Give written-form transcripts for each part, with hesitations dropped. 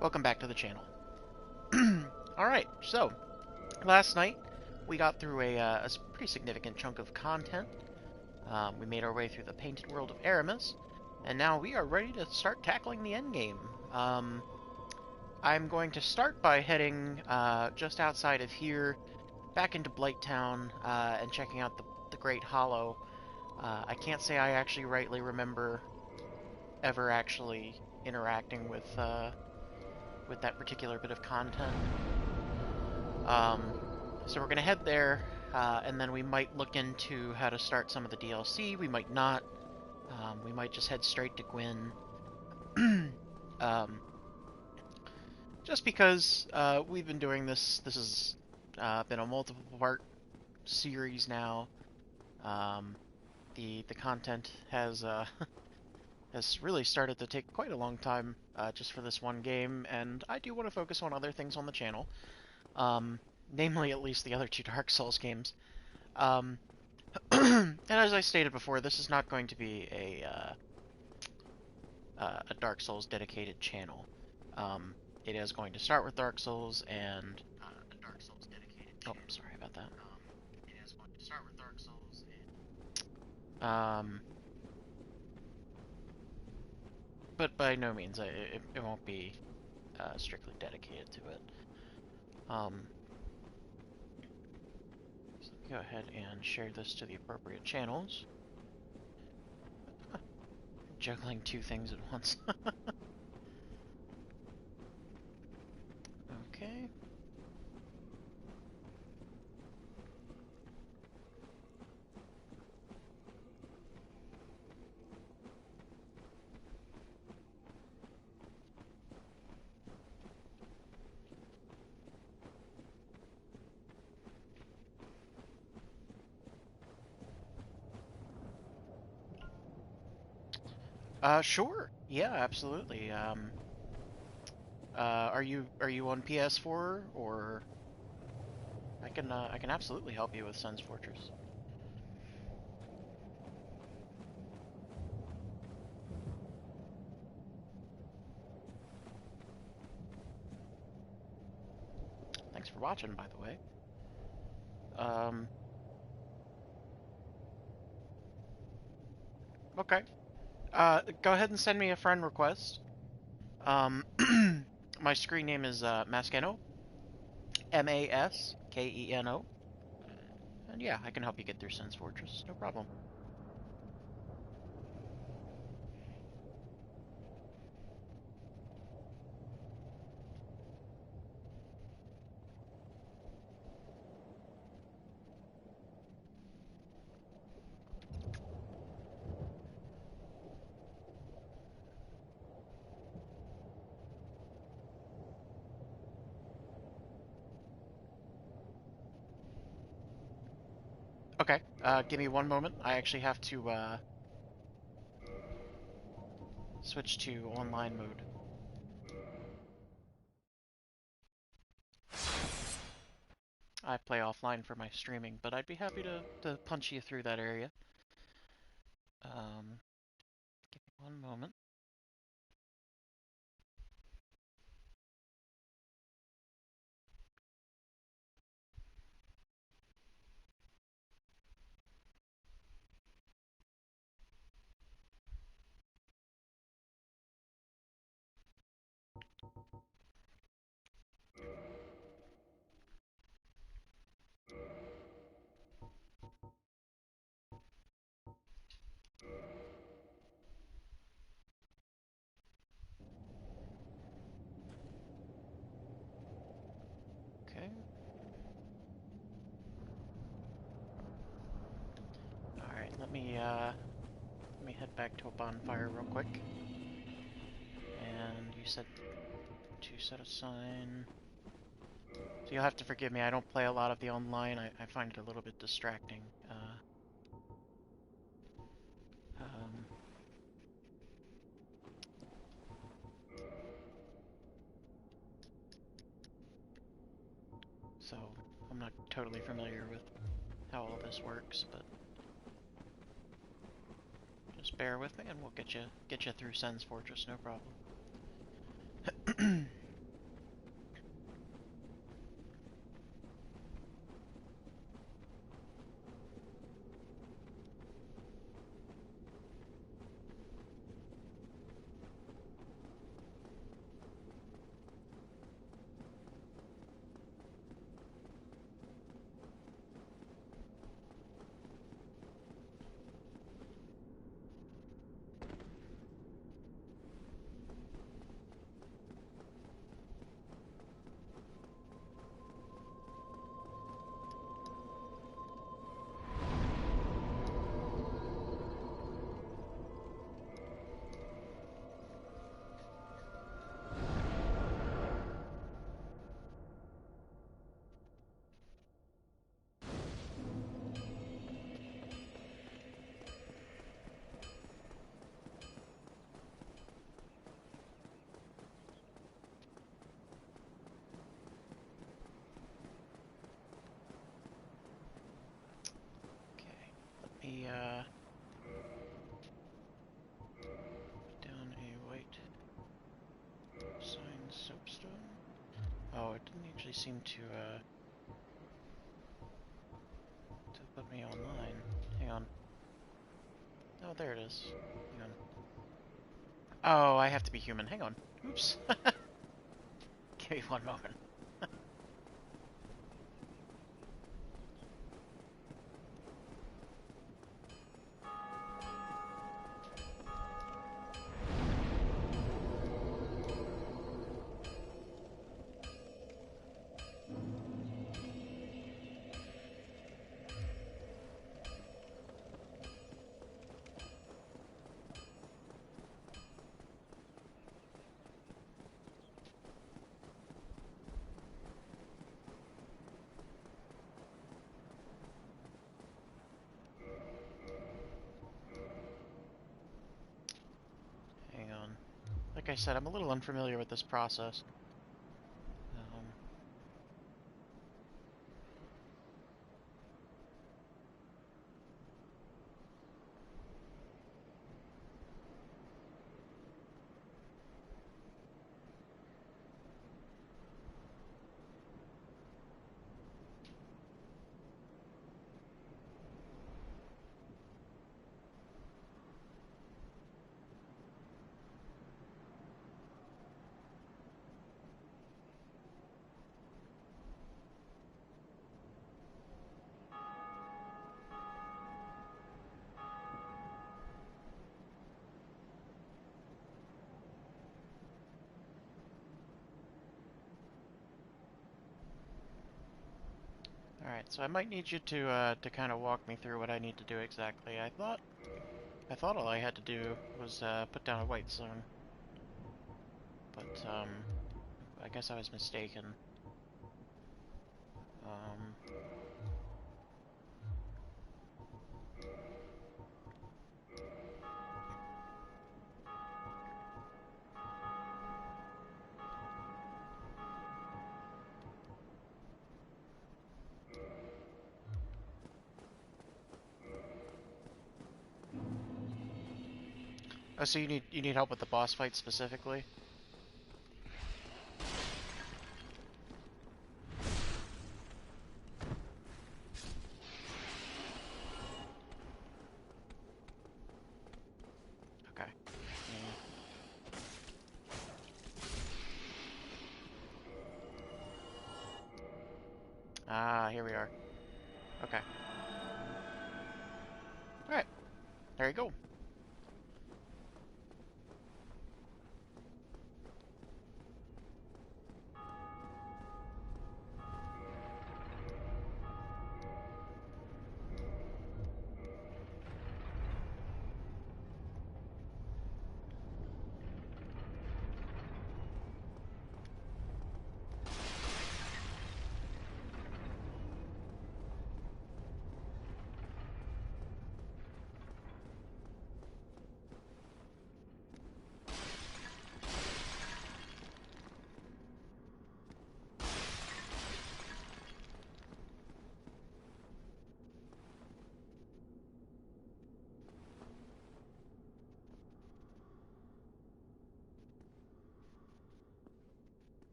Welcome back to the channel. Alright, so, last night we got through a pretty significant chunk of content. We made our way through the painted world of Aramis, and now we are ready to start tackling the endgame. I'm going to start by heading just outside of here, back into Blighttown, and checking out the Great Hollow. I can't say I actually rightly remember ever actually interacting with that particular bit of content. Um, so we're going to head there, and then we might look into how to start some of the DLC. We might not. We might just head straight to Gwyn. um, just because we've been doing this. This has been a multiple part series now. Um, the content has has really started to take quite a long time just for this one game, and I do want to focus on other things on the channel. Namely at least the other two Dark Souls games. Um, and as I stated before, this is not going to be a Dark Souls dedicated channel. It is going to start with Dark Souls and a Dark Souls dedicated channel. Oh, sorry about that. It is going to start with Dark Souls and but by no means it won't be strictly dedicated to it. Um, so let me go ahead and share this to the appropriate channels. Juggling two things at once. Okay. Sure. Yeah, absolutely. Are you on PS4 or I can absolutely help you with Sun's Fortress. Thanks for watching, by the way. Um, okay. Go ahead and send me a friend request. Um, my screen name is Maskeno, Maskeno, and yeah, I can help you get through Sun's Fortress, no problem. Okay. Give me one moment. I actually have to switch to online mode. I play offline for my streaming, but I'd be happy to punch you through that area. Um, Give me one moment. Okay. All right. Let me head back to a bonfire real quick. And you said to set a sign. So you'll have to forgive me. I don't play a lot of the online. I find it a little bit distracting. Um, so I'm not totally familiar with how all this works, but just bear with me, and we'll get you through Sen's Fortress, no problem. actually seem to put me online. Hang on. Oh, there it is. Hang on. Oh, I have to be human. Hang on. Oops. Give me one moment. Hang on. Like I said, I'm a little unfamiliar with this process. Alright, so I might need you to kind of walk me through what I need to do exactly. I thought all I had to do was put down a white zone, but I guess I was mistaken. Um, oh, so you need help with the boss fight specifically? Okay. Ah, here we are. Okay. Alright, there you go.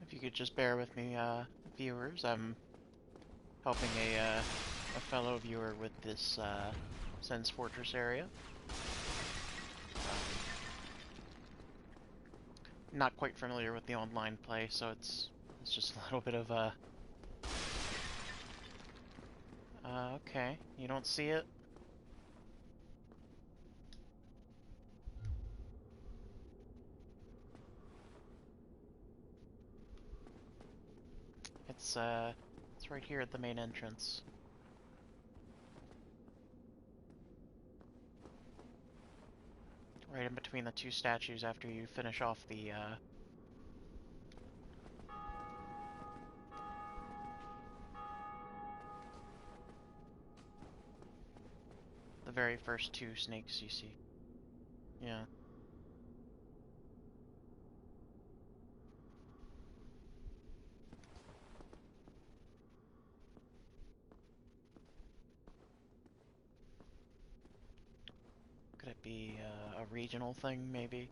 If you could just bear with me, viewers, I'm helping a fellow viewer with this Sen's Fortress area. Not quite familiar with the online play, so it's just a little bit of a... okay. You don't see it? It's right here at the main entrance. Right in between the two statues after you finish off the very first two snakes you see. Yeah. Could it be a regional thing, maybe?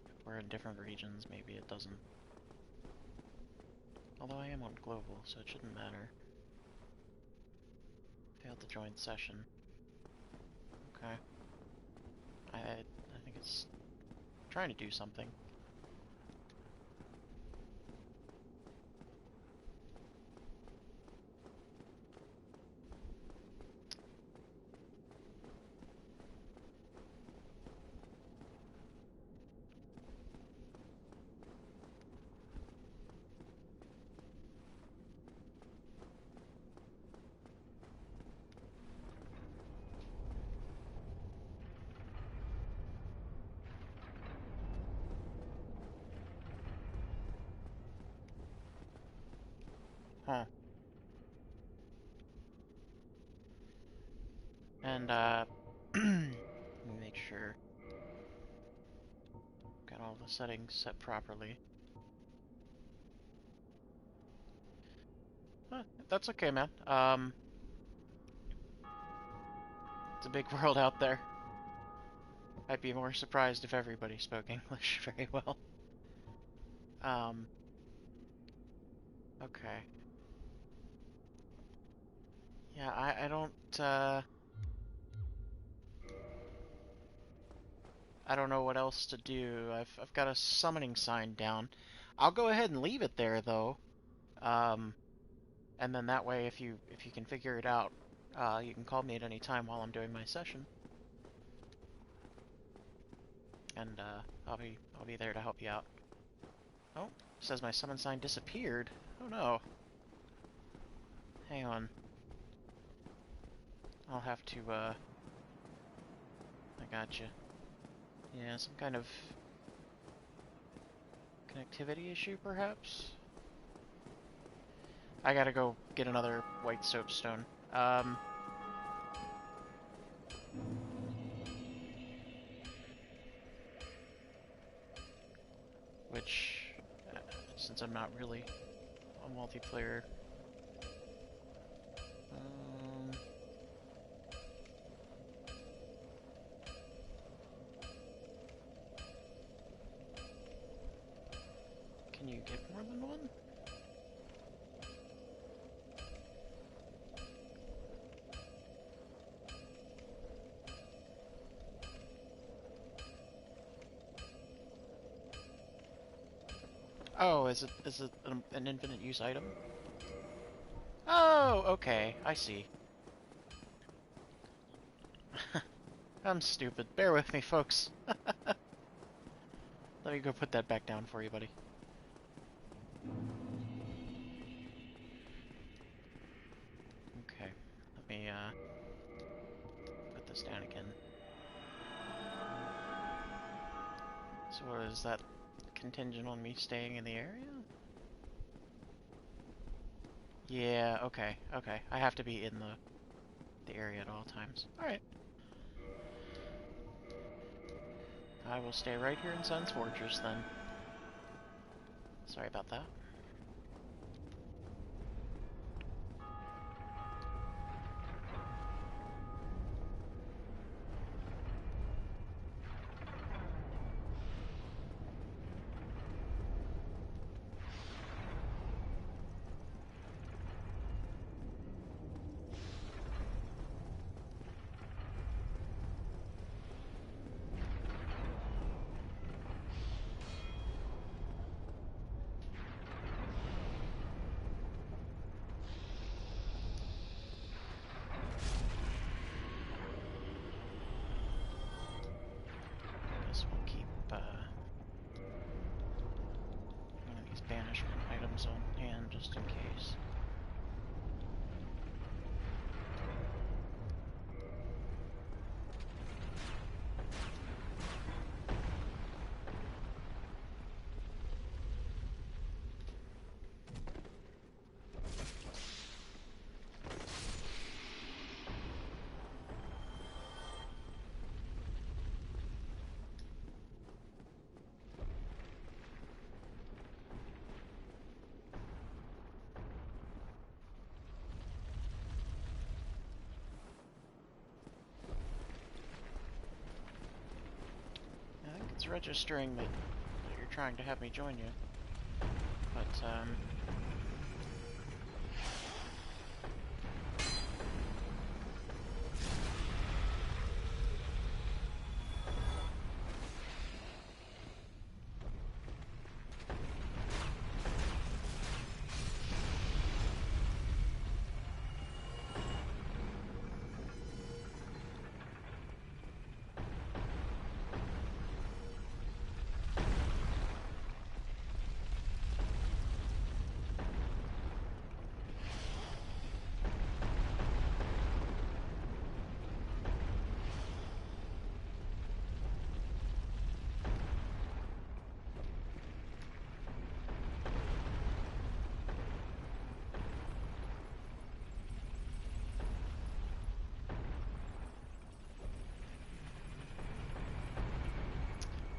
If we're in different regions, maybe it doesn't. Although I am on global, so it shouldn't matter. Failed to join session. Okay. I think it's trying to do something. Huh. And, let me make sure. Got all the settings set properly. Huh, that's okay, man. It's a big world out there. I'd be more surprised if everybody spoke English very well. Okay. Yeah, I don't know what else to do. I've got a summoning sign down. I'll go ahead and leave it there though. Um, and then that way if you can figure it out, you can call me at any time while I'm doing my session. And I'll be there to help you out. Oh, says my summon sign disappeared. Oh no. Hang on. I'll have to I gotcha. Yeah, some kind of connectivity issue perhaps? I gotta go get another white soapstone. Which, since I'm not really a multiplayer, um, can you get more than one? Oh, is it an infinite use item? Oh, okay, I see. I'm stupid. Bear with me, folks. Let me go put that back down for you, buddy. Okay, let me put this down again. So what is that contingent on me staying in the area? Yeah, okay, okay. I have to be in the area at all times. Alright. I will stay right here in Sun's Fortress then. Sorry about that. Guess we'll keep one of these banishment items on hand just in case. It's registering that you're trying to have me join you. But,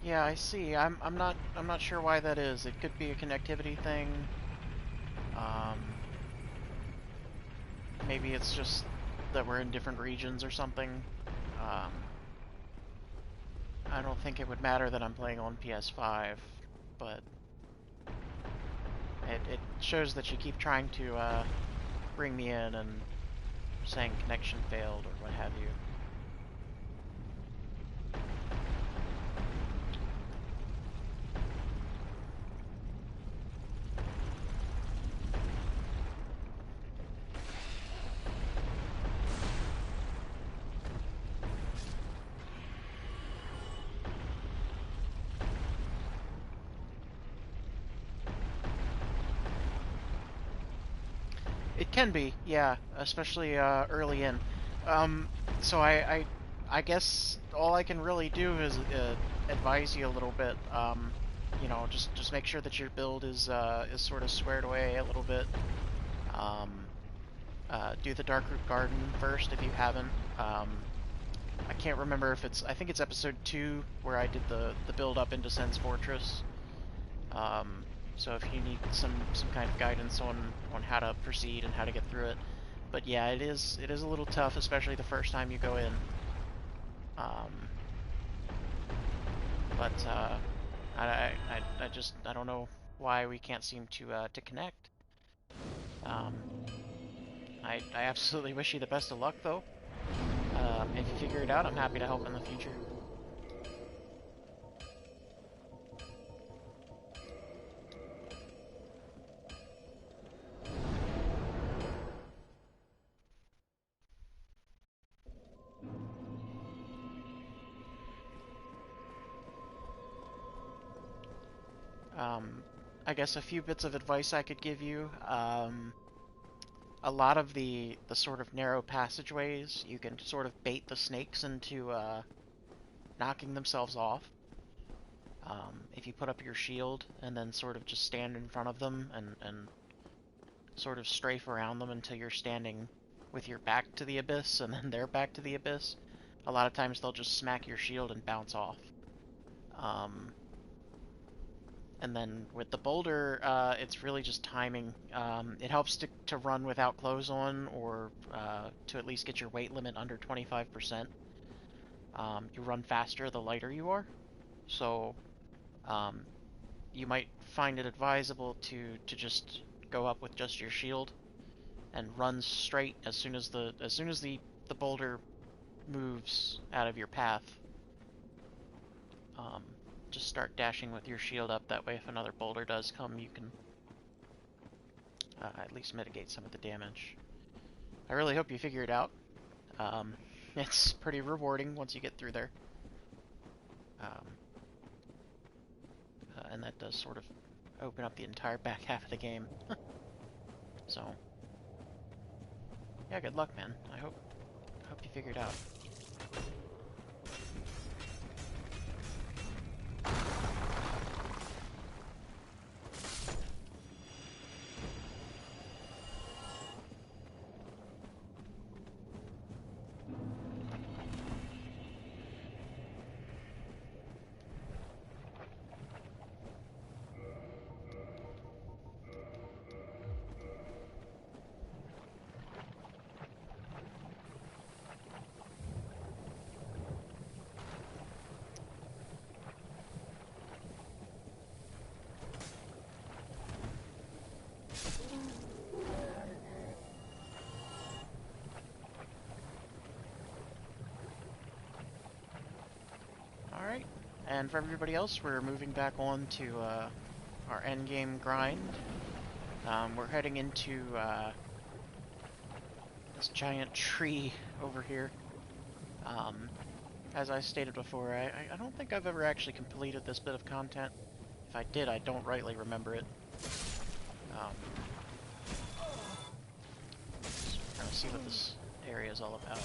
yeah, I see. I'm not sure why that is. It could be a connectivity thing. Um, Maybe it's just that we're in different regions or something. Um, I don't think it would matter that I'm playing on PS5, but it shows that you keep trying to bring me in and saying connection failed or what have you. It can be, yeah, especially early in. Um, so I guess all I can really do is advise you a little bit. You know, just make sure that your build is sort of squared away a little bit. Um, do the Darkroot Garden first if you haven't. I can't remember if it's. I think it's episode 2 where I did the build up into Sen's Fortress. Um, so if you need some kind of guidance on how to proceed and how to get through it, but yeah, it is a little tough, especially the first time you go in. Um, but I don't know why we can't seem to connect. Um, I absolutely wish you the best of luck though. If you figure it out, I'm happy to help in the future. Um, I guess a few bits of advice I could give you. A lot of the sort of narrow passageways, you can sort of bait the snakes into knocking themselves off. If you put up your shield and then sort of just stand in front of them and sort of strafe around them until you're standing with your back to the abyss and then their back to the abyss, a lot of times they'll just smack your shield and bounce off. Um, And then with the boulder, it's really just timing. It helps to run without clothes on, or to at least get your weight limit under 25%. You run faster the lighter you are, so um, you might find it advisable to just go up with just your shield and run straight as soon as the boulder moves out of your path. Um, just start dashing with your shield up. That way, if another boulder does come, you can at least mitigate some of the damage. I really hope you figure it out. Um, it's pretty rewarding once you get through there. Um, and that does sort of open up the entire back half of the game. So, yeah, good luck, man. I hope you figure it out. And for everybody else, we're moving back on to our endgame grind. We're heading into this giant tree over here. As I stated before, I don't think I've ever actually completed this bit of content. If I did, I don't rightly remember it. So we're trying to see what this area is all about.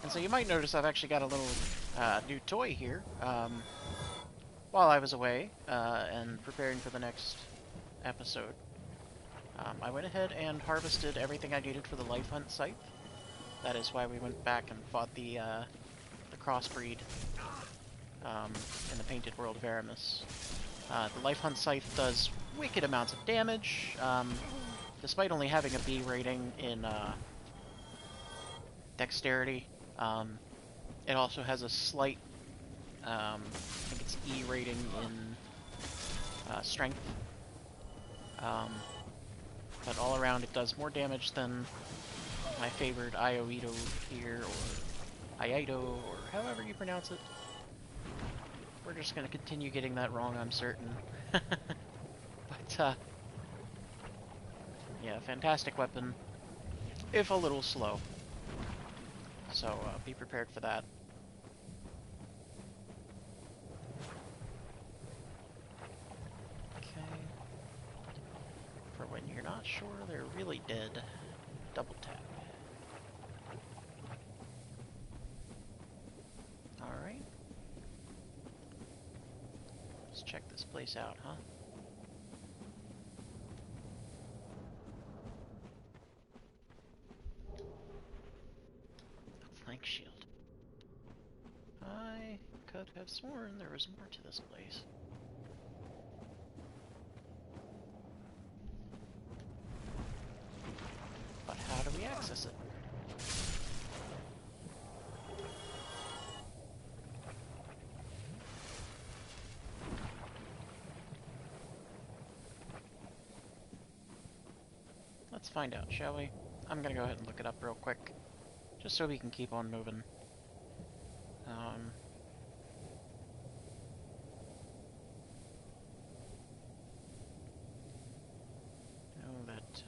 And so you might notice I've actually got a little new toy here. While I was away and preparing for the next episode, I went ahead and harvested everything I needed for the Life Hunt scythe. That is why we went back and fought the crossbreed in the Painted World of Aramis. The Life Hunt scythe does wicked amounts of damage, despite only having a B rating in dexterity. It also has a slight, I think it's E rating in strength. But all around it does more damage than my favorite Ioito here, or Iaito, or however you pronounce it. We're just going to continue getting that wrong, I'm certain. But, yeah, fantastic weapon, if a little slow. So, be prepared for that. Okay. For when you're not sure they're really dead, double tap. Alright. Let's check this place out, huh? A flank shield. I could have sworn there was more to this place. But how do we access it? Let's find out, shall we? I'm gonna go ahead and look it up real quick, just so we can keep on moving. Know that,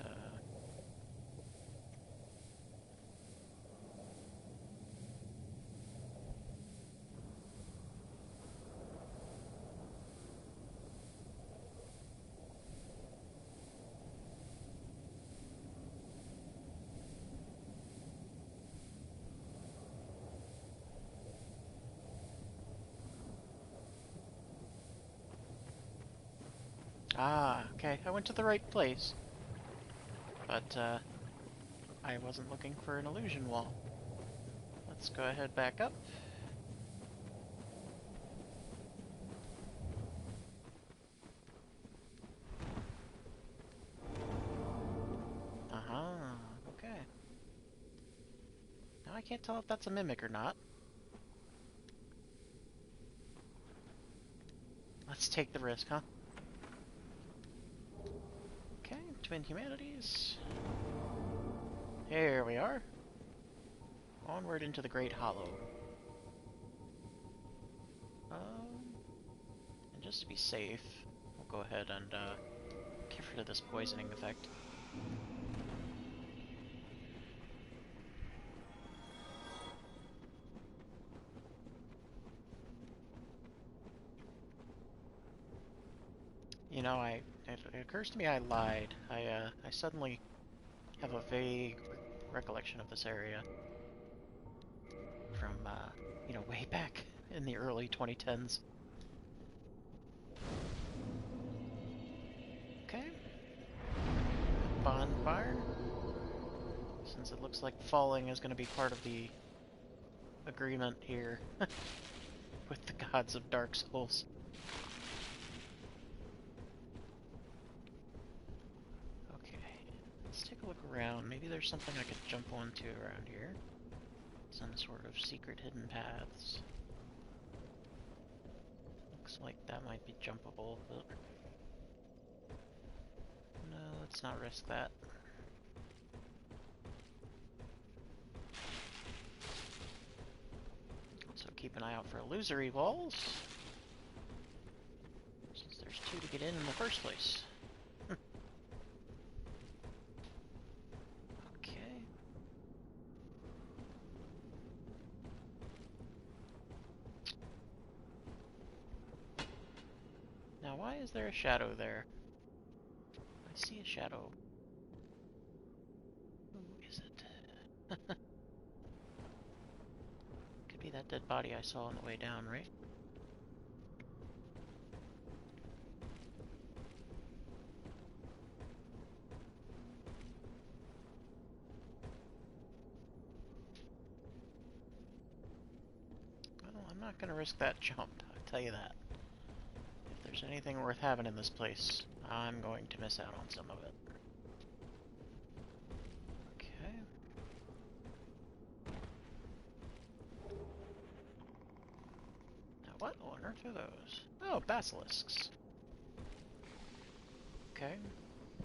okay, I went to the right place. But, I wasn't looking for an illusion wall. Let's go ahead back up. Okay. Now I can't tell if that's a mimic or not. Let's take the risk, huh? Okay, Twin Humanities. Here we are. Onward into the Great Hollow. And just to be safe, we'll go ahead and get rid of this poisoning effect. You know, it occurs to me I lied. I suddenly have a vague recollection of this area. way back in the early 2010s. Okay. Bonfire. Since it looks like falling is going to be part of the agreement here with the gods of Dark Souls. Okay, let's take a look around. Maybe there's something I could jump onto around here. Some sort of secret hidden paths. Looks like that might be jumpable, but... no, let's not risk that. So keep an eye out for illusory walls, since there's two to get in the first place. Okay. Now why is there a shadow there? I see a shadow. Who is it? Could be that dead body I saw on the way down, right? Well, I'm not gonna risk that jump, I'll tell you that. If there's anything worth having in this place, I'm going to miss out on some of it. Okay. Now what on earth are those? Oh, basilisks. Okay.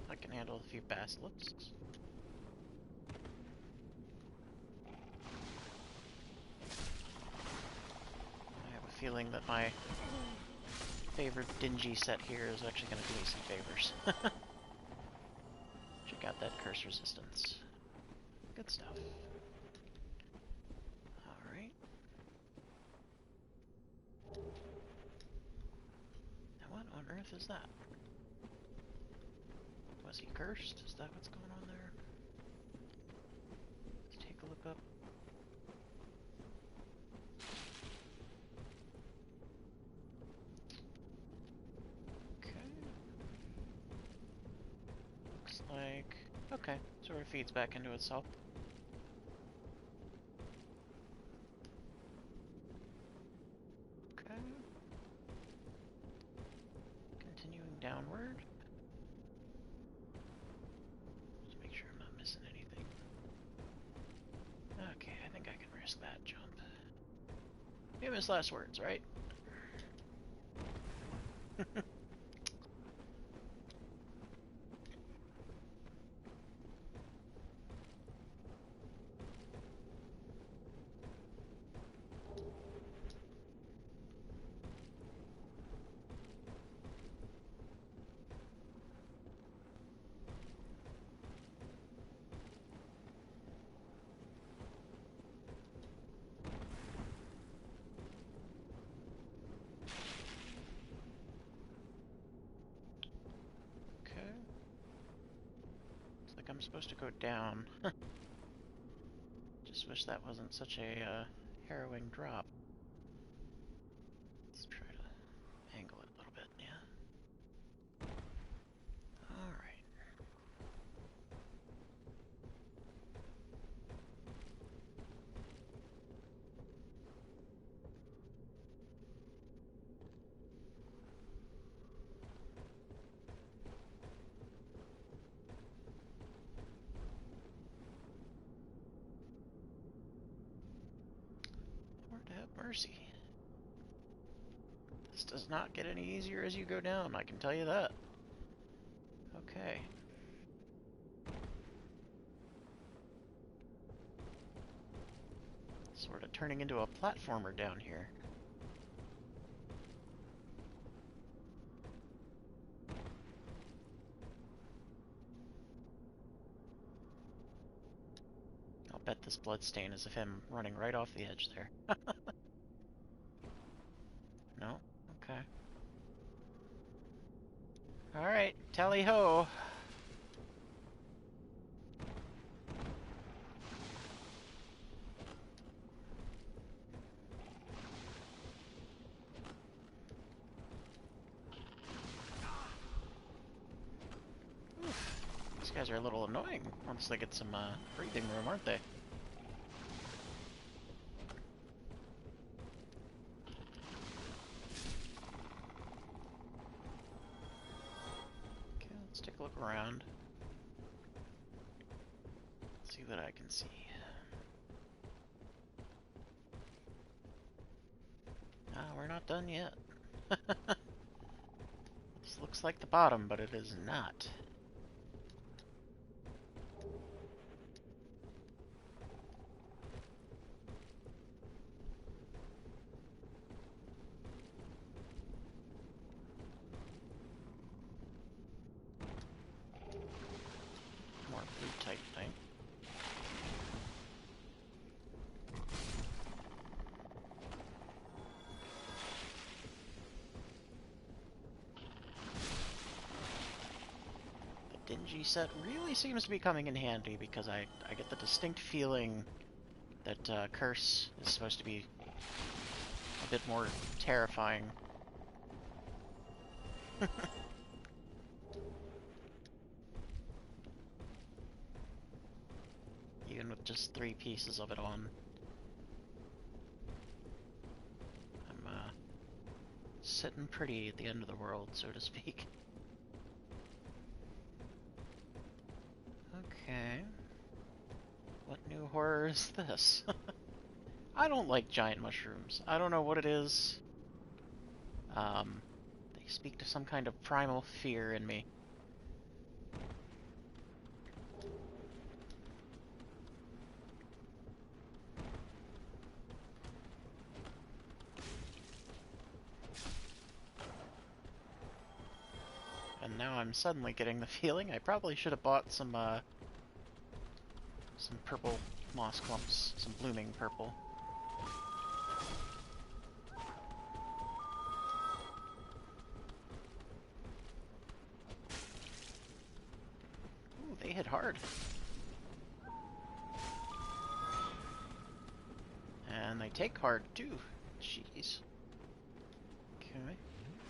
I can handle a few basilisks. I have a feeling that my favorite dingy set here is actually going to do me some favors. Check out that curse resistance. Good stuff. Alright. Now what on earth is that? Was he cursed? Is that what's going on there? Let's take a look up. Okay. Looks like... okay, sort of feeds back into itself. Okay. Continuing downward. Just make sure I'm not missing anything. Okay, I think I can risk that jump. Famous last words, right? I'm supposed to go down. Just wish that wasn't such a harrowing drop. Let's try to angle it a little bit, yeah. Alright. Lord have mercy. This does not get any easier as you go down, I can tell you that. Okay. Sort of turning into a platformer down here. I'll bet this bloodstain is of him running right off the edge there. No? Okay. Alright, tally-ho! guys are a little annoying once they get some breathing room, aren't they? Okay, let's take a look around. See what I can see. Ah, we're not done yet. This looks like the bottom, but it is not. More blue type thing. Dingy set really seems to be coming in handy because I get the distinct feeling that Curse is supposed to be a bit more terrifying. Even with just 3 pieces of it on. I'm sitting pretty at the end of the world, so to speak. Okay. What new horror is this? I don't like giant mushrooms. I don't know what it is. They speak to some kind of primal fear in me. And now I'm suddenly getting the feeling I probably should have bought some purple moss clumps, some blooming purple. Ooh, they hit hard. And they take hard, too. Jeez. Okay.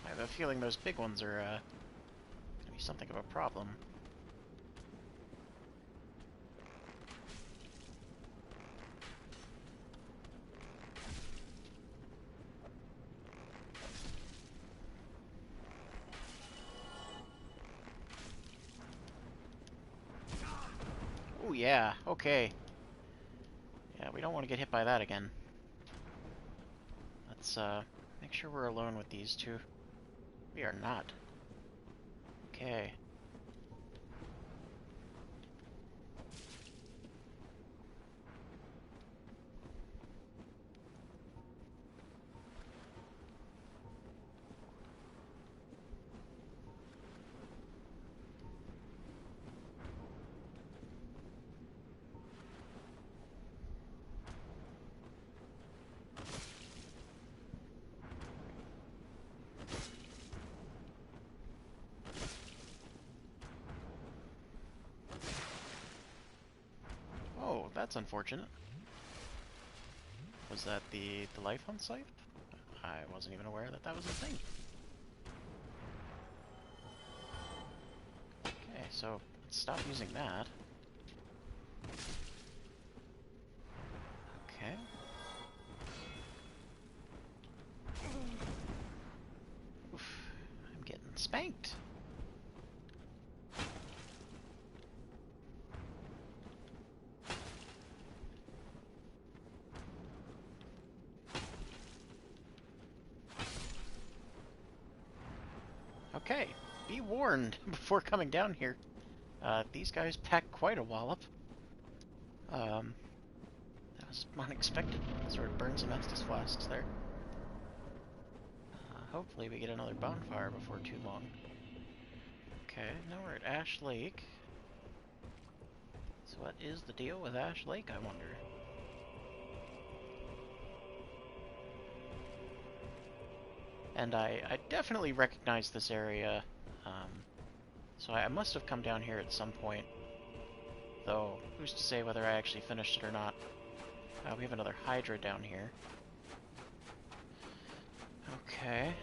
I have a feeling those big ones are, gonna be something of a problem. Oh, yeah. Okay. Yeah, we don't want to get hit by that again. Let's, make sure we're alone with these two. We are not. Okay. Oh, that's unfortunate. Was that the life hunt site? I wasn't even aware that that was a thing. Okay, so let's stop using that. Okay. Oof, I'm getting spanked. Okay, be warned before coming down here. These guys pack quite a wallop. That was unexpected. Sort of burn some Estus flasks there. Hopefully we get another bonfire before too long. Okay, now we're at Ash Lake. So what is the deal with Ash Lake, I wonder? And I definitely recognize this area, so I must have come down here at some point. Though, who's to say whether I actually finished it or not? We have another Hydra down here. Okay.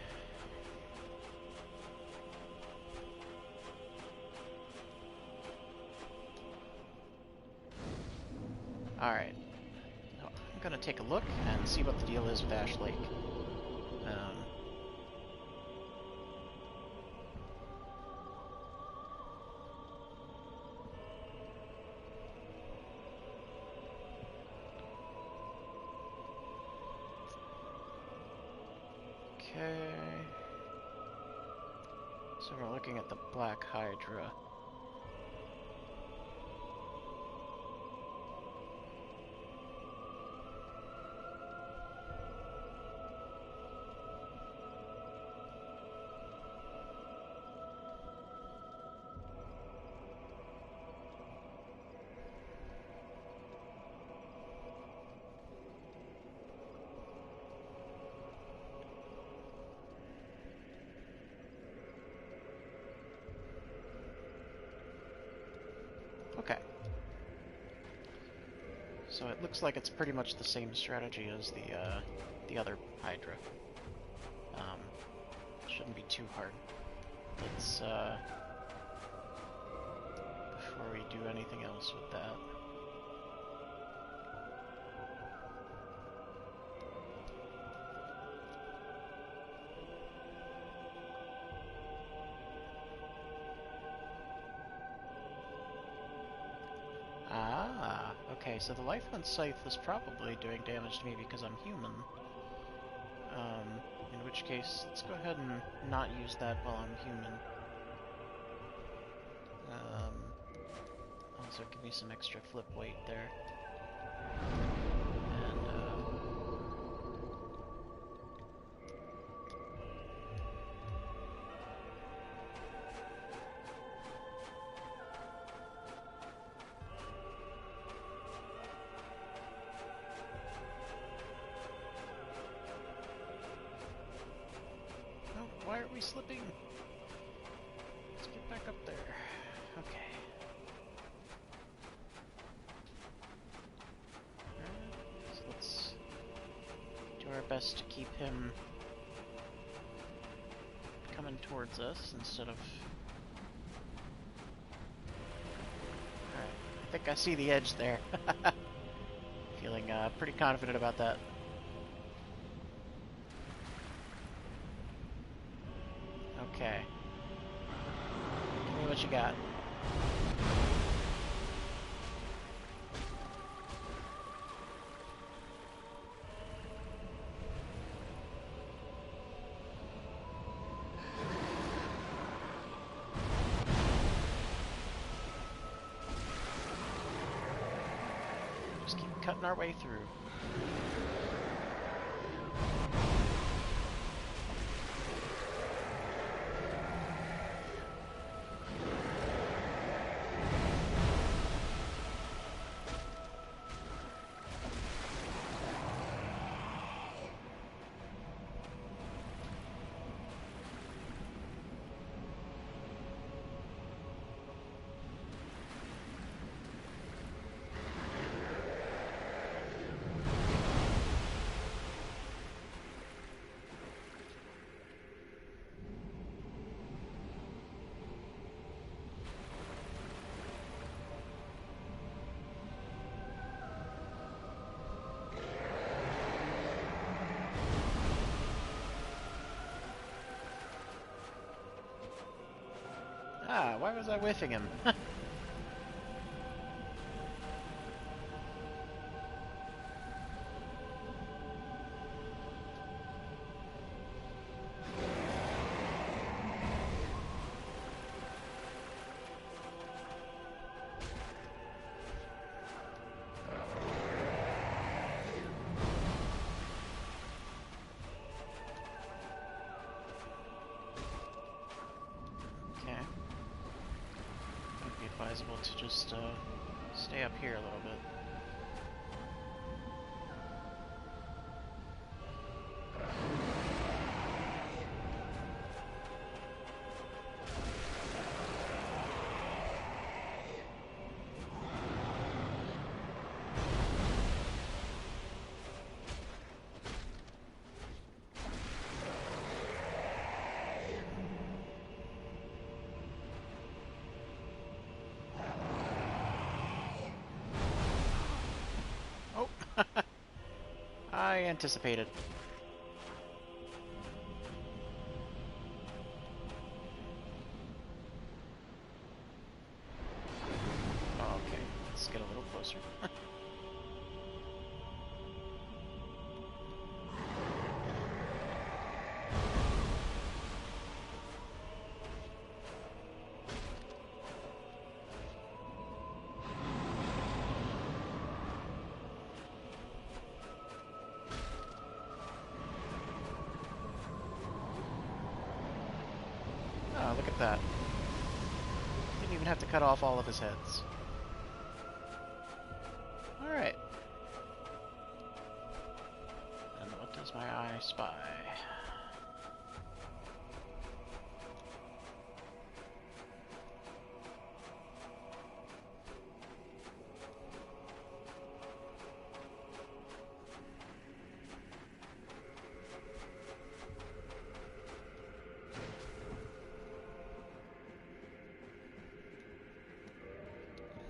Alright. I'm gonna take a look and see what the deal is with Ash Lake. Okay. So we're looking at the Black Hydra. Okay. So it looks like it's pretty much the same strategy as the other Hydra. Shouldn't be too hard. Let's before we do anything else with that. Ah, okay, so the Lifelink Scythe is probably doing damage to me because I'm human. In which case, let's go ahead and not use that while I'm human. Also give me some extra flip weight there. And, why are we slipping? Let's get back up there. Okay. Alright, so let's do our best to keep him coming towards us instead of... Alright, I think I see the edge there. Feeling pretty confident about that. Okay. Give me what you got. Just keep cutting our way through. Ah, why was I whiffing him? Advisable to just stay up here a little bit. I anticipated. Oh, okay, let's get a little closer. Oh, look at that. Didn't even have to cut off all of his heads. Alright. And what does my eye spy?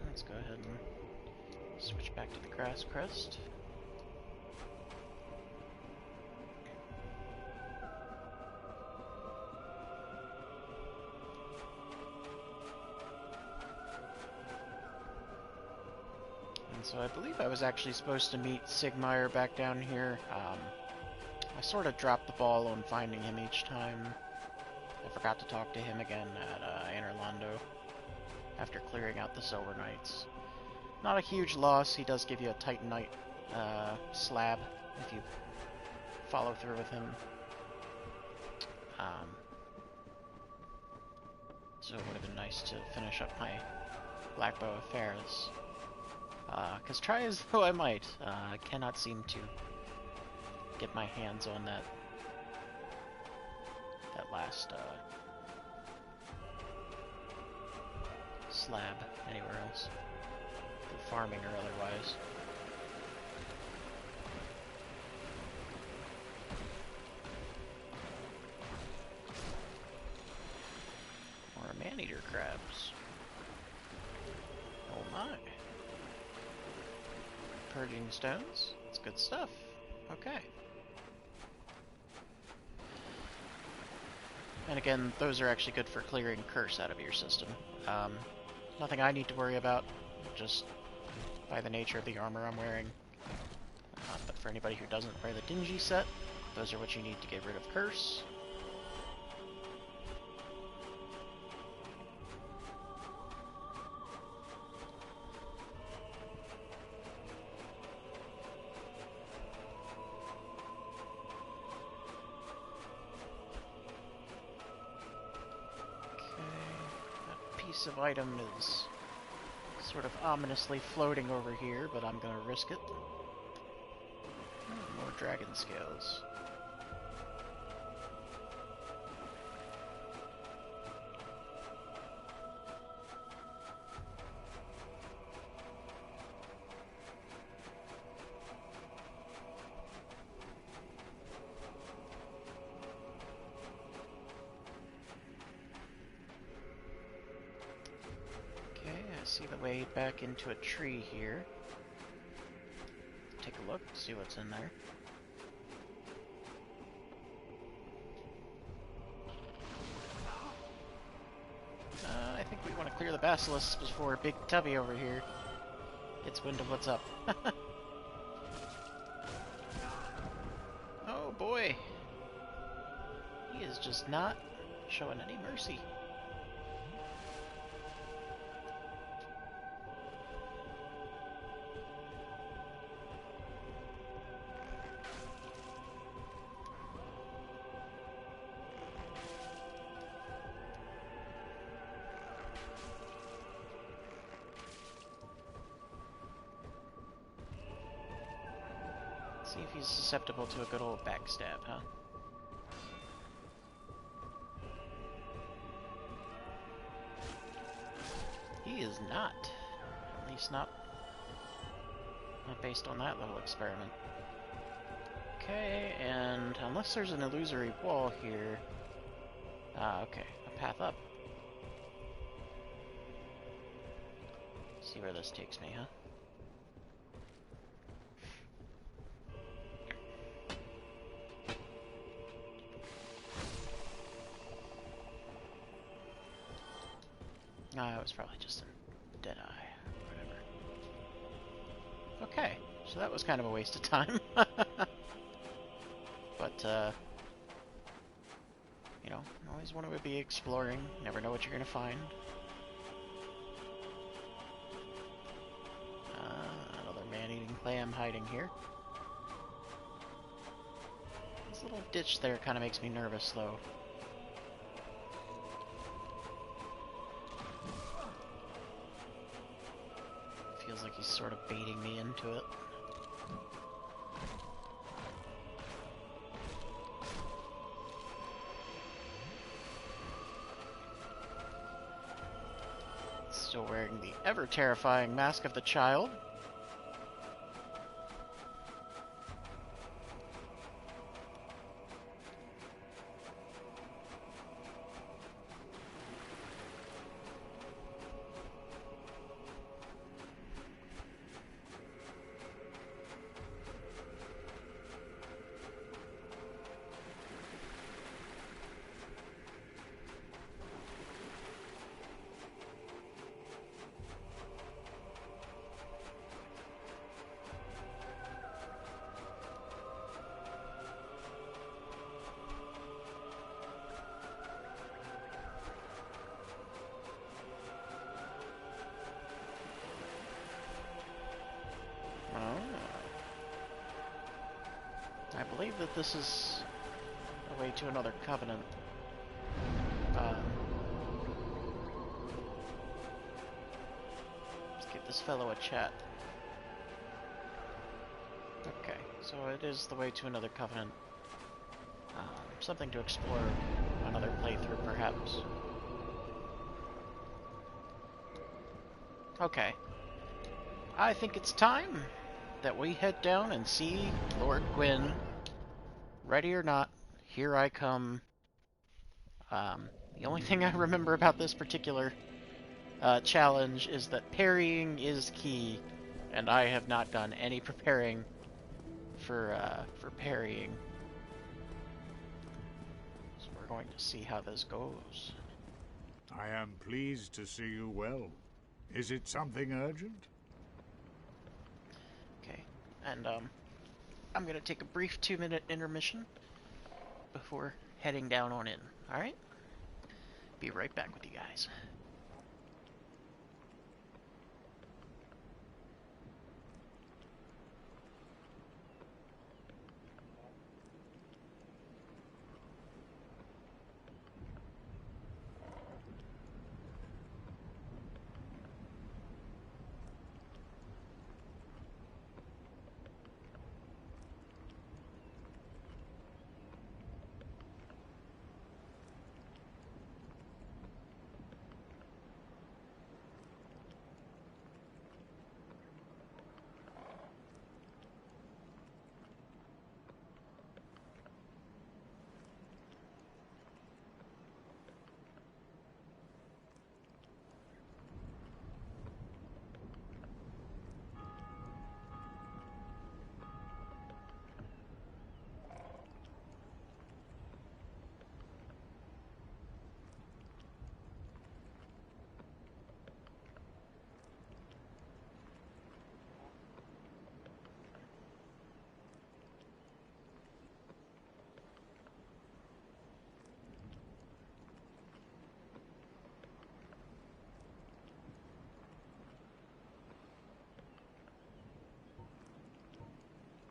Let's go ahead and switch back to the grass crest. And so I believe I was actually supposed to meet Sigmire back down here. I sort of dropped the ball on finding him each time. I forgot to talk to him again at Anorlando after clearing out the Silver Knights. Not a huge loss. He does give you a Titanite slab if you follow through with him. So it would have been nice to finish up my Black Bow affairs. Because try as though I might, I cannot seem to get my hands on that last slab anywhere else, through farming or otherwise. More man-eater crabs. Oh my. Purging stones? That's good stuff. Okay. And again, those are actually good for clearing curse out of your system. Nothing I need to worry about, just by the nature of the armor I'm wearing. But for anybody who doesn't wear the Dingy set, those are what you need to get rid of curse. Of item is sort of ominously floating over here, but I'm gonna risk it. More dragon scales. See the way back into a tree here. Take a look, see what's in there. I think we want to clear the basilisks before Big Tubby over here gets wind of what's up. Oh boy! He is just not showing any mercy. See if he's susceptible to a good old backstab, huh? He is not. At least not based on that little experiment. Okay, and unless there's an illusory wall here... okay, a path up. See where this takes me, huh? was probably just a dead eye. Whatever. Okay, so that was kind of a waste of time. But, you know, always want to be exploring. Never know what you're going to find. Another man-eating clam hiding here. This little ditch there kind of makes me nervous, though. Feels like he's sort of baiting me into it. Still wearing the ever-terrifying Mask of the Child. I believe that this is a way to another covenant. Let's give this fellow a chat. Okay, so it is the way to another covenant. Something to explore another playthrough, perhaps. Okay. I think it's time that we head down and see Lord Gwyn. Ready or not, here I come. The only thing I remember about this particular challenge is that parrying is key, and I have not done any preparing for parrying. So we're going to see how this goes. I am pleased to see you well. Is it something urgent? Okay, and I'm gonna take a brief 2-minute intermission before heading down on in. Alright? Be right back with you guys.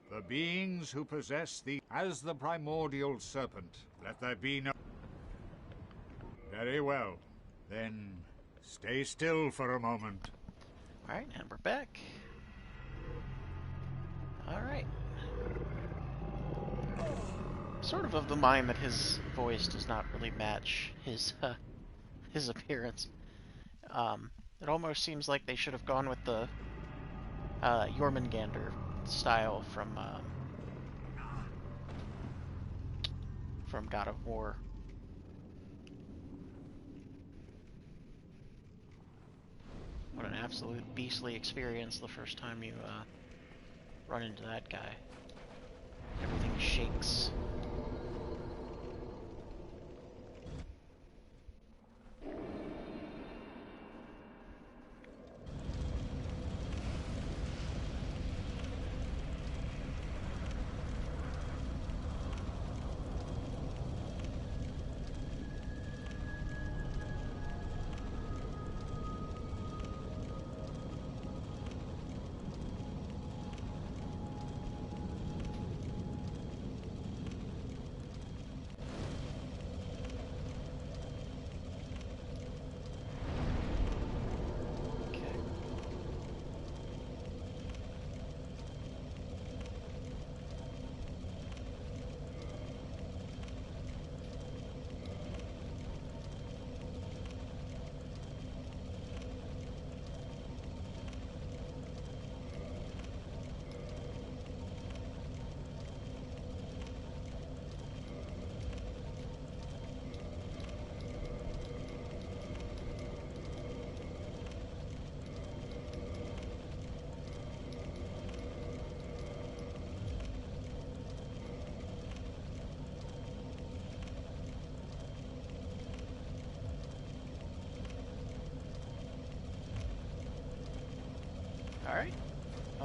The beings who possess the as the primordial serpent, let there be no... Very well. Then stay still for a moment. Alright, and we're back. Alright. Sort of the mind that his voice does not really match his appearance. It almost seems like they should have gone with the Jormungandr style from God of War. What an absolute beastly experience the first time you run into that guy. Everything shakes.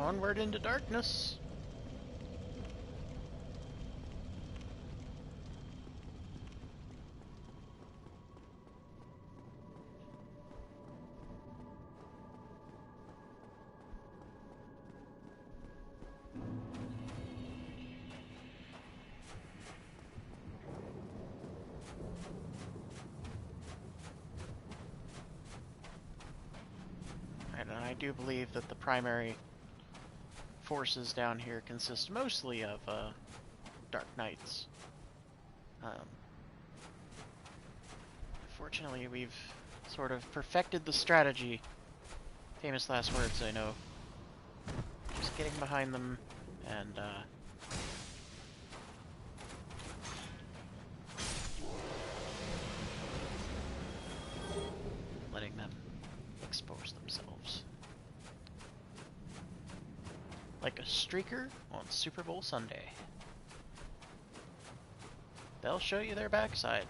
Onward into darkness. And I do believe that the primary forces down here consist mostly of Dark Knights. Fortunately, we've sort of perfected the strategy. Famous last words, I know. Just getting behind them and letting them expose themselves. Like a streaker on Super Bowl Sunday. They'll show you their backside.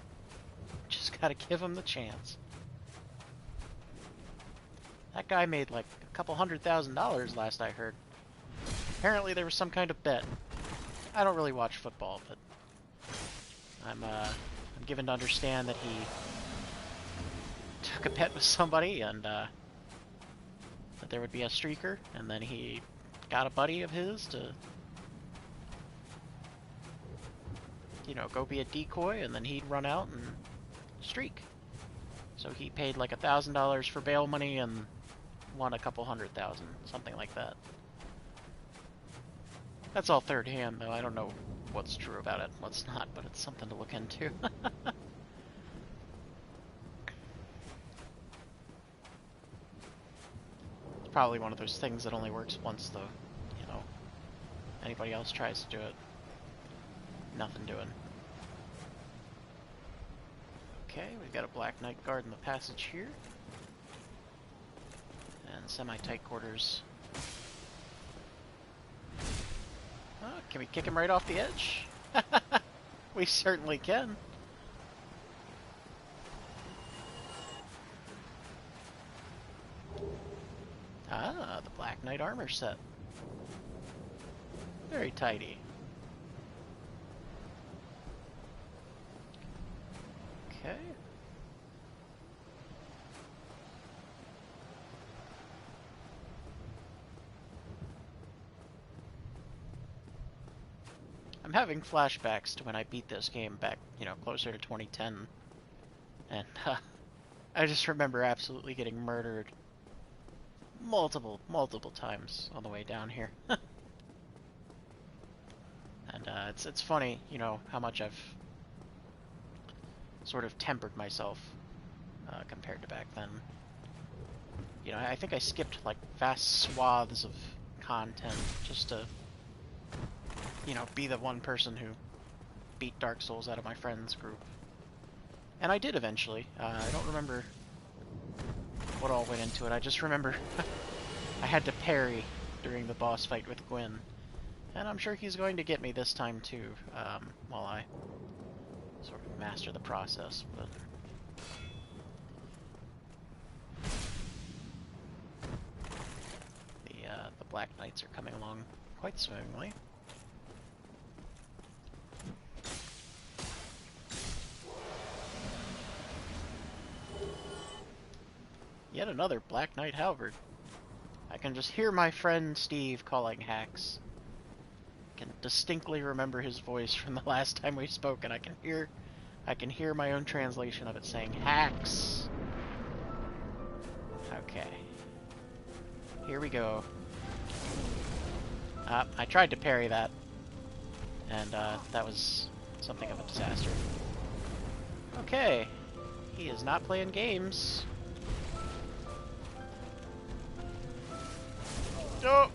Just gotta give them the chance. That guy made like a couple $100,000 last I heard. Apparently there was some kind of bet. I don't really watch football, but I'm given to understand that he took a bet with somebody and that there would be a streaker, and then he got a buddy of his to, you know, go be a decoy, and then he'd run out and streak. So he paid like $1,000 for bail money and won a couple $100,000, something like that. That's all third hand, though. I don't know what's true about it, what's not, but it's something to look into. It's probably one of those things that only works once, though. You know, anybody else tries to do it, nothing doing. Okay, we've got a Black Knight guard in the passage here. And semi-tight quarters. Oh, can we kick him right off the edge? We certainly can. Ah, the Black Knight armor set. Very tidy. Okay. I'm having flashbacks to when I beat this game back, you know, closer to 2010. And I just remember absolutely getting murdered multiple times on the way down here. And it's funny, you know, how much I've sort of tempered myself compared to back then. You know, I think I skipped like vast swaths of content just to, you know, be the one person who beat Dark Souls out of my friends group. And I did eventually. I don't remember what all went into it. I just remember I had to parry during the boss fight with Gwyn. And I'm sure he's going to get me this time too, while I sort of master the process. But the Black Knights are coming along quite swimmingly. Yet another Black Knight halberd. I can just hear my friend Steve calling hacks. I can distinctly remember his voice from the last time we spoke, and I can hear my own translation of it saying hacks. Okay. Here we go. I tried to parry that, and that was something of a disaster. Okay. He is not playing games. Oh!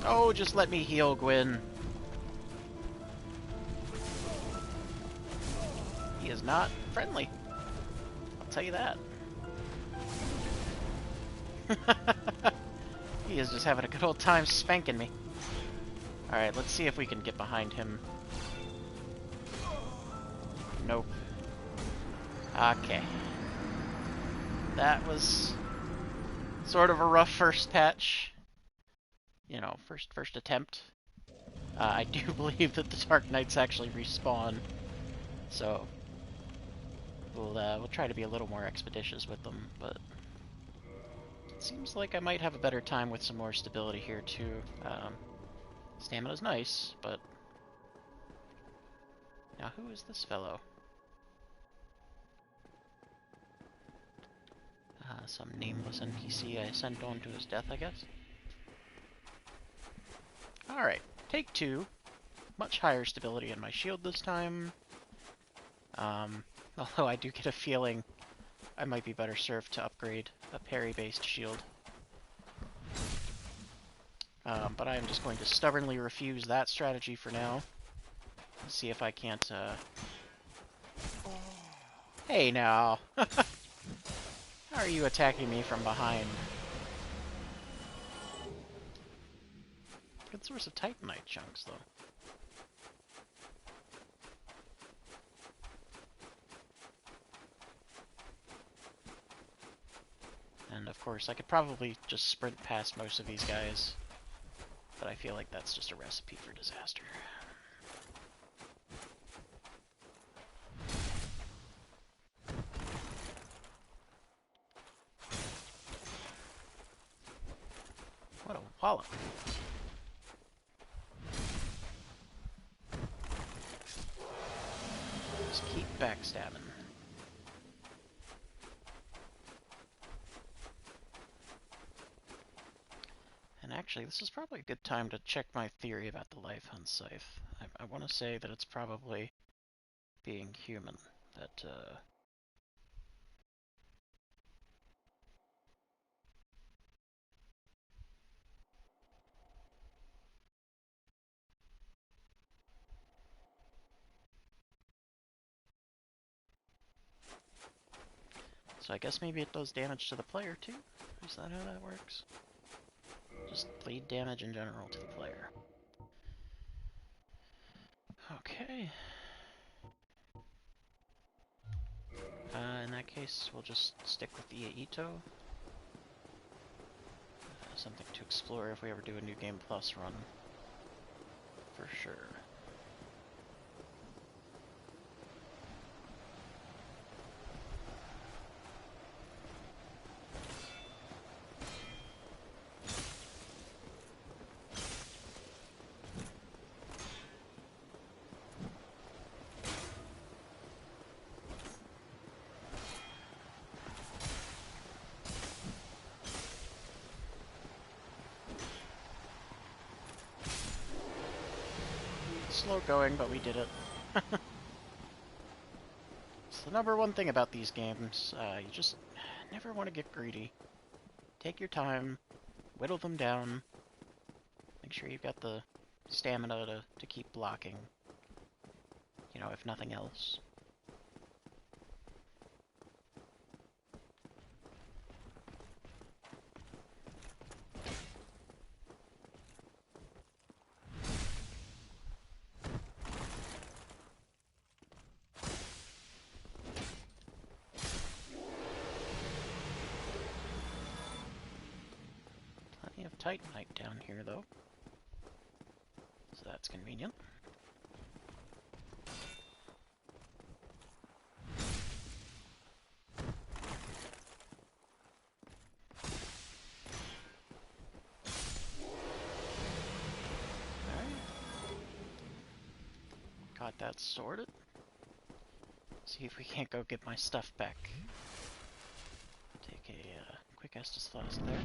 Oh, just let me heal, Gwyn. He is not friendly. I'll tell you that. He is just having a good old time spanking me. Alright, let's see if we can get behind him Nope. Okay. That was sort of a rough first patch. You know, first attempt. I do believe that the Dark Knights actually respawn, so we'll try to be a little more expeditious with them, but it seems like I might have a better time with some more stability here too. Stamina's nice, but now who is this fellow? Some nameless NPC I sent on to his death, I guess. Alright, take two. Much higher stability in my shield this time. Although I do get a feeling I might be better served to upgrade a parry-based shield. But I am just going to stubbornly refuse that strategy for now. See if I can't, Hey now! How are you attacking me from behind? Good source of Titanite chunks, though. And of course, I could probably just sprint past most of these guys, but I feel like that's just a recipe for disaster. What a wallop. Just keep backstabbing. And actually, this is probably a good time to check my theory about the Life Hunt Scythe. I want to say that it's probably being human. That, So I guess maybe it does damage to the player too? Is that how that works? Just bleed damage in general to the player. Okay. In that case, we'll just stick with the Ito. Something to explore if we ever do a New Game Plus run. For sure. Slow going, but we did it. It's the number one thing about these games. You just never want to get greedy. Take your time, whittle them down, make sure you've got the stamina to keep blocking. You know, if nothing else. Plenty of Titanite down here, though. So that's convenient. Got that sorted. See if we can't go get my stuff back. Take a quick Estus Flask there.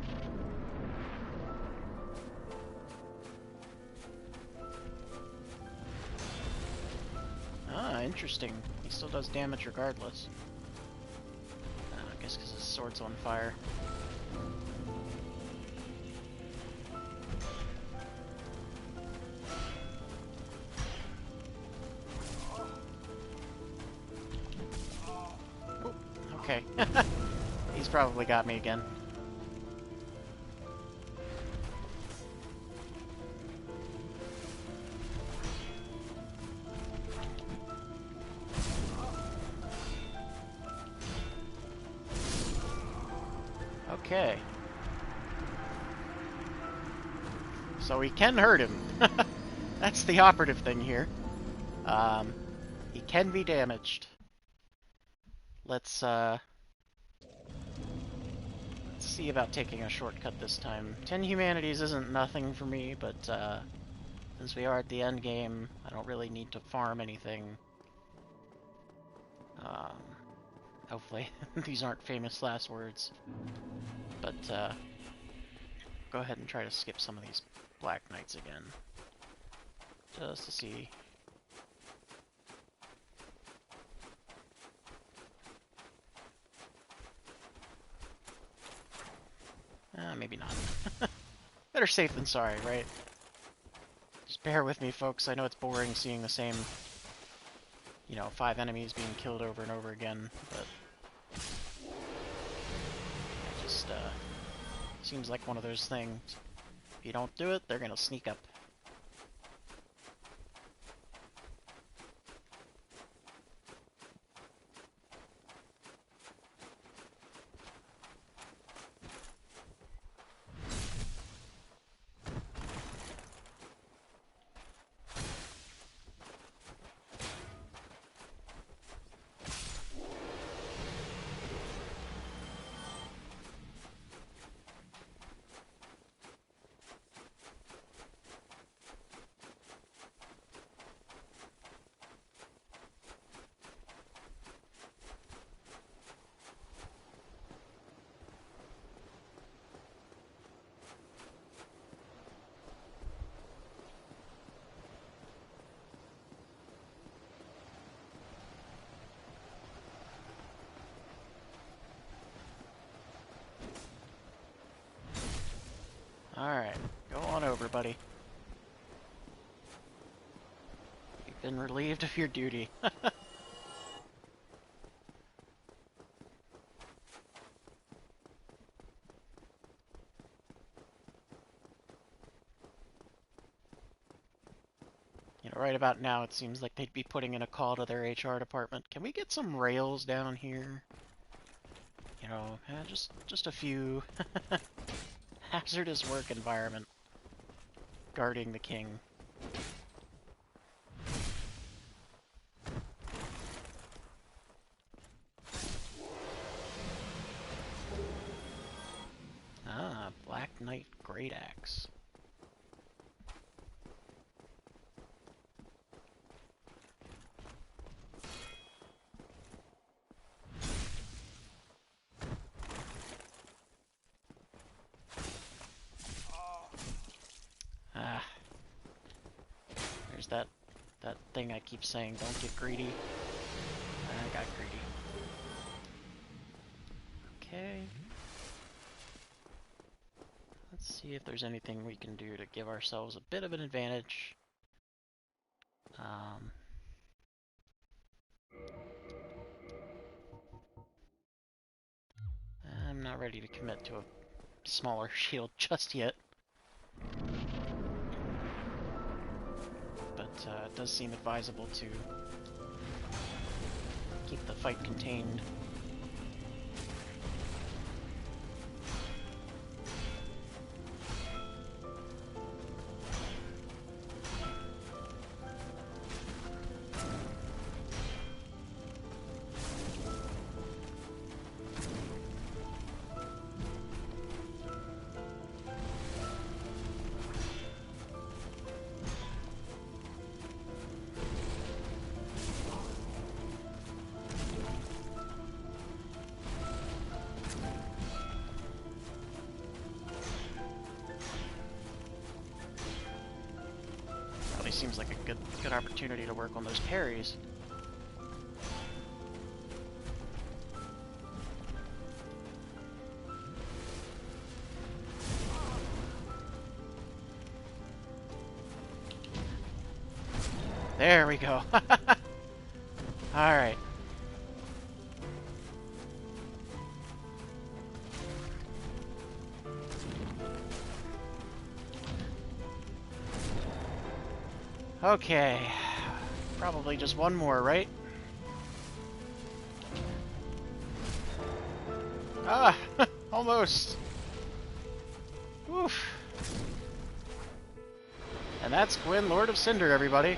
Ah, interesting. He still does damage regardless. I guess because his sword's on fire. Oh, okay. He's probably got me again. Okay. So we can hurt him. That's the operative thing here. He can be damaged. Let's see about taking a shortcut this time. 10 humanities isn't nothing for me, but since we are at the end game, I don't really need to farm anything. Hopefully these aren't famous last words. But go ahead and try to skip some of these Black Knights again. Just to see. Maybe not. Better safe than sorry, right? Just bear with me, folks. I know it's boring seeing the same, 5 enemies being killed over and over again, but it just seems like one of those things. If you don't do it, they're gonna sneak up. Alright, go on over, buddy. You've been relieved of your duty. Right about now it seems like they'd be putting in a call to their HR department. Can we get some rails down here? Just a few. Hazardous work environment. Guarding the king. Ah, Black Knight Great Axe. Ah. There's that thing I keep saying, don't get greedy. I got greedy. Okay. Let's see if there's anything we can do to give ourselves a bit of an advantage. I'm not ready to commit to a smaller shield just yet. But it does seem advisable to keep the fight contained. Seems like a good opportunity to work on those parries. There we go. All right. Okay, probably just one more, right? Ah, Almost. Oof. And that's Gwyn, Lord of Cinder, everybody.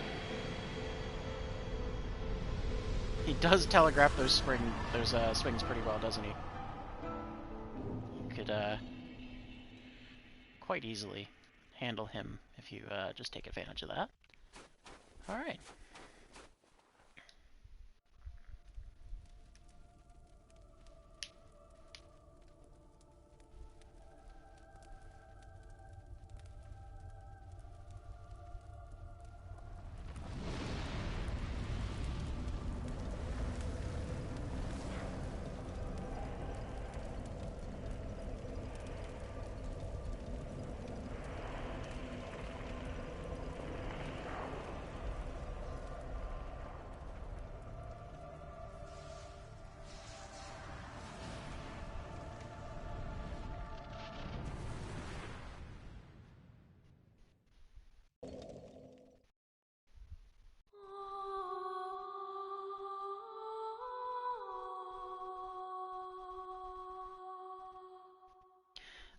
He does telegraph those swings pretty well, doesn't he? You could quite easily handle him if you just take advantage of that. All right.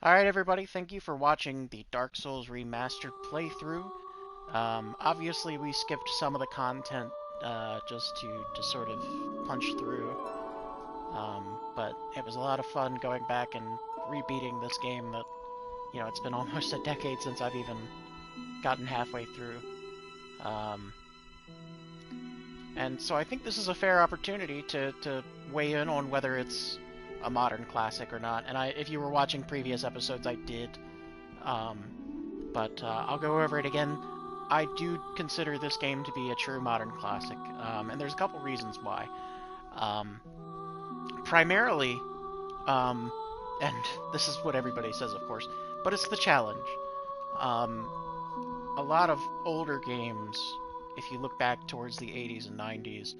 Alright everybody, thank you for watching the Dark Souls Remastered playthrough. Obviously we skipped some of the content just to sort of punch through, but it was a lot of fun going back and rebeating this game that, you know, it's been almost a decade since I've even gotten halfway through. And so I think this is a fair opportunity to weigh in on whether it's a modern classic or not. And if you were watching previous episodes, I did. But I'll go over it again. I do consider this game to be a true modern classic, and there's a couple reasons why. Primarily, and this is what everybody says, of course, but it's the challenge. A lot of older games, if you look back towards the 80s and 90s,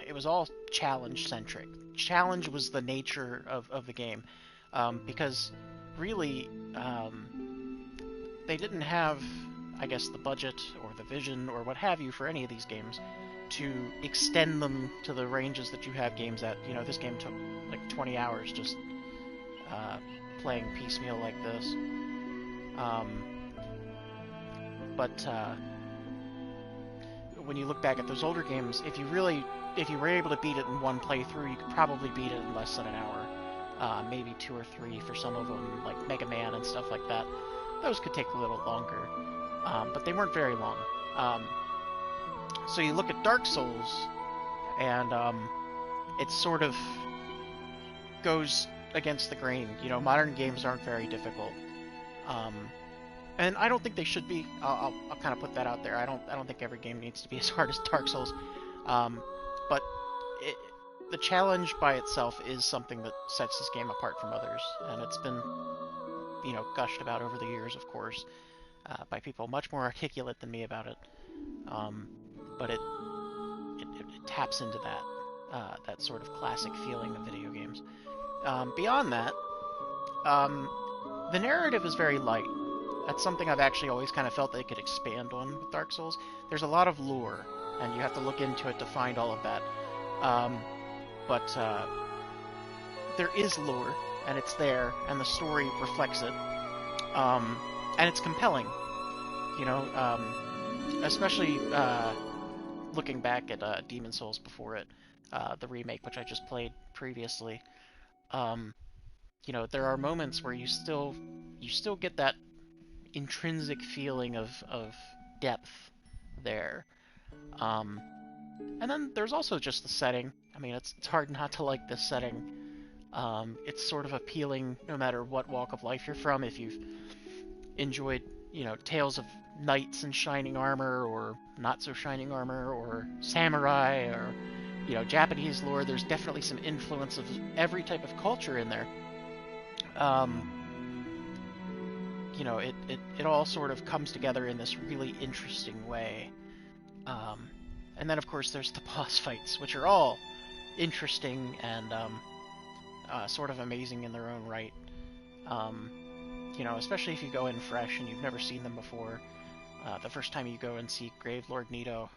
it was all challenge centric. Challenge was the nature of the game, because really they didn't have, I guess, the budget or the vision or what have you for any of these games to extend them to the ranges that you have games at. You know, this game took like 20 hours just playing piecemeal like this. But when you look back at those older games, if you were able to beat it in one playthrough, you could probably beat it in less than an hour, maybe 2 or 3 for some of them, like Mega Man and stuff like that. Those could take a little longer, but they weren't very long. So you look at Dark Souls, and it sort of goes against the grain. You know, modern games aren't very difficult. And I don't think they should be. I'll kind of put that out there. I don't think every game needs to be as hard as Dark Souls. But the challenge by itself is something that sets this game apart from others, and it's been, you know, gushed about over the years, of course, by people much more articulate than me about it. But it taps into that sort of classic feeling of video games. Beyond that, the narrative is very light. That's something I've actually always kind of felt they could expand on with Dark Souls. There's a lot of lore, and you have to look into it to find all of that. But there is lore, and it's there, and the story reflects it. And it's compelling, you know, especially looking back at Demon Souls before it, the remake, which I just played previously. You know, there are moments where you still get that intrinsic feeling of depth there. And then there's also just the setting. I mean, it's hard not to like this setting. It's sort of appealing no matter what walk of life you're from. If you've enjoyed, you know, tales of knights in shining armor, or not so shining armor, or samurai, or, you know, Japanese lore, there's definitely some influence of every type of culture in there. You know, it all sort of comes together in this really interesting way. And then, of course, there's the boss fights, which are all interesting and sort of amazing in their own right. You know, especially if you go in fresh and you've never seen them before. The first time you go and see Grave Lord Nito,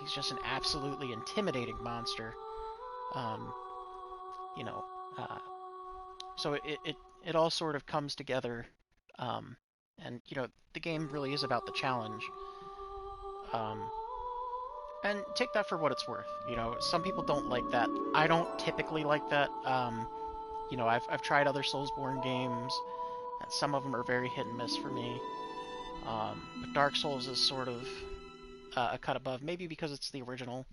he's just an absolutely intimidating monster. Um, you know, uh, so it all sort of comes together, um, and the game really is about the challenge. Um, and take that for what it's worth. Some people don't like that. I don't typically like that. I've tried other Soulsborne games, and some of them are very hit and miss for me. But Dark Souls is sort of a cut above, maybe because it's the original,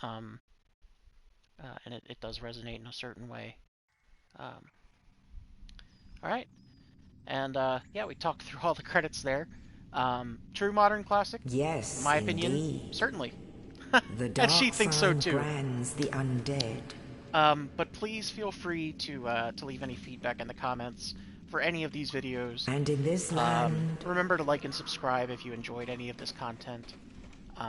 um, and it does resonate in a certain way. Um, all right, and yeah, we talked through all the credits there. True modern classic, in Yes, my opinion, indeed. certainly, The and she dark thinks so sign too. brands the undead. But please feel free to leave any feedback in the comments for any of these videos. And in this land, Remember to like and subscribe if you enjoyed any of this content.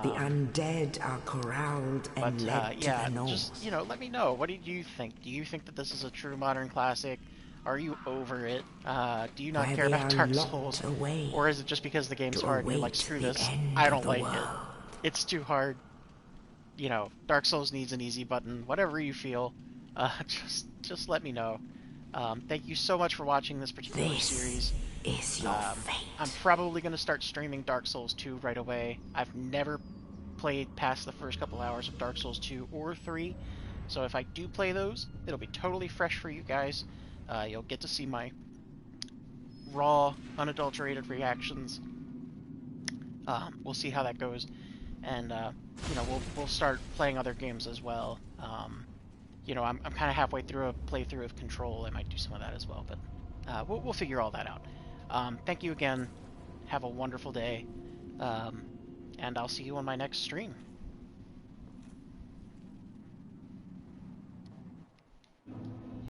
the Um, undead are corralled and but led to yeah, the just north. let me know. What did you think? Do you think that this is a true modern classic? Are you over it? Do you not Where care they about are Dark locked Souls? away Or is it just because the game's to hard and you're like, await screw the this, end I of don't the like it. world. It's too hard. Dark Souls needs an easy button. Whatever you feel, just let me know. Thank you so much for watching this particular This series. is your I'm fate. probably going to start streaming Dark Souls 2 right away. I've never played past the first couple hours of Dark Souls 2 or 3, so if I do play those, it'll be totally fresh for you guys. You'll get to see my raw, unadulterated reactions. We'll see how that goes, and we'll start playing other games as well. I'm kind of halfway through a playthrough of Control. I might do some of that as well, but we'll figure all that out. Thank you again. Have a wonderful day, um, and I'll see you on my next stream.